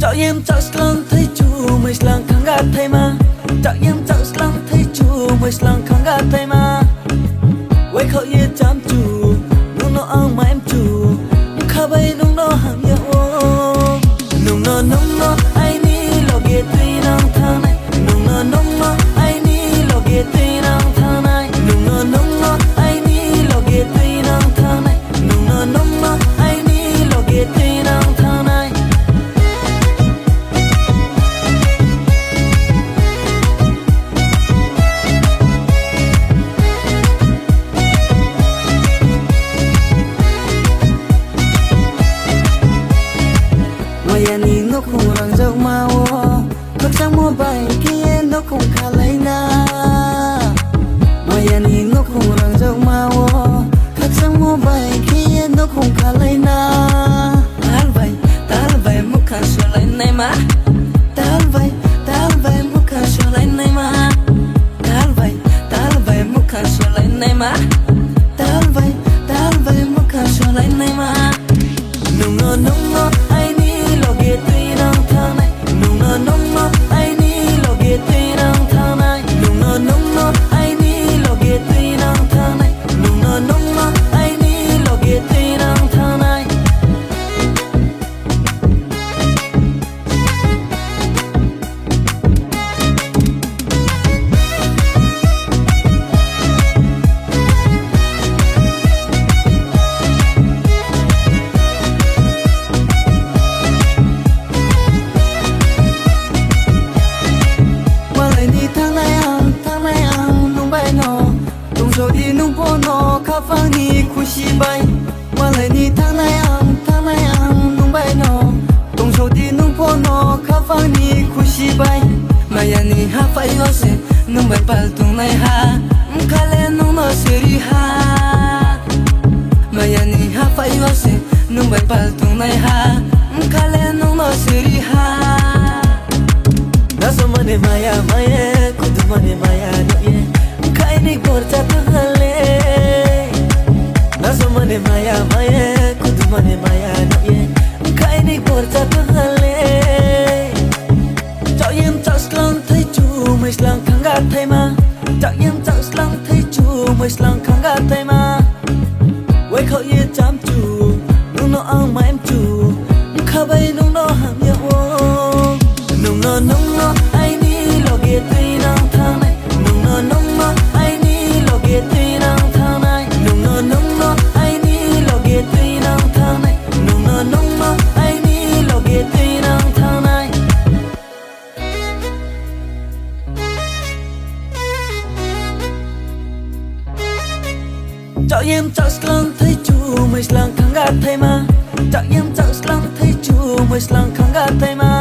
Chợ em chợ slang thấy chú mày slang khang gạt thay mà. Chợ em chợ slang thấy chú mày slang khang gạt thay mà. Quay khẩu ye chăm chú nung nó ăn mà em chú khá bay nung nó hàng ya ô nung nó ai ni lo ghê tuy năng thang này nung nó ai ni lo ghê tuy năng thang này nung nó ai ni lo ghê tuy năng thang này nung nó ai ni lo ghê tuy năng thang này. Maya ni nó không răng dâu mau khắc sang mua bài kia nó không khá lấy na. Maya ni nó không răng dâu mau khắc sang mua bài kia nó không khá lấy na. Tal vậy một khăn sửa lấy này mà. Tal vậy một khăn sửa lấy này mà. Tal vậy một khăn sửa lấy này mà. Tal vậy một khăn sửa lấy này mà. Nung nó ai ni lo ghê tuy năng thang này nung nó ai ni lo ghê tuy năng thang này nung nó ai ni lo ghê tuy năng thang này nung nó ai ni lo ghê tuy năng thang này. Rồi đi nung po nó khá phang ni khushi bay mà lại đi tháng này ăn nung bay nó tung rồi đi nung po nó khá phang ni khushi bay mà ya ni ha phải lo se nung bay pal tung này ha khá lên nung nó sẽ đi ha mà ya ni ha phải lo se nung bay pal tung này ha khá lên nung nó sẽ đi ha. Naso mane maya kudu mane maya no ye kai ni gorcha thale naso mane maya kudu mane maya no ye kai ni gorcha thale chợ em chợ slang thấy chú mày slang khang gạt thay mà chợ em chợ slang thấy chú mày slang khang gạt thay mà quay khẩu ye chăm chú nung nó ăn mà em chú khá bay nung nó hàng ya ô nung nó ai ni lo ghê tuy năng thang này nung nó ai ni lo ghê tuy năng thang này nung nó ai ni lo ghê tuy năng thang này nung nó ai ni lo ghê tuy năng thang này. Chợ em chợ slang thấy chú mày slang khang gạt thay mà chợ em chợ slang thấy chú mày slang khang gạt thay mà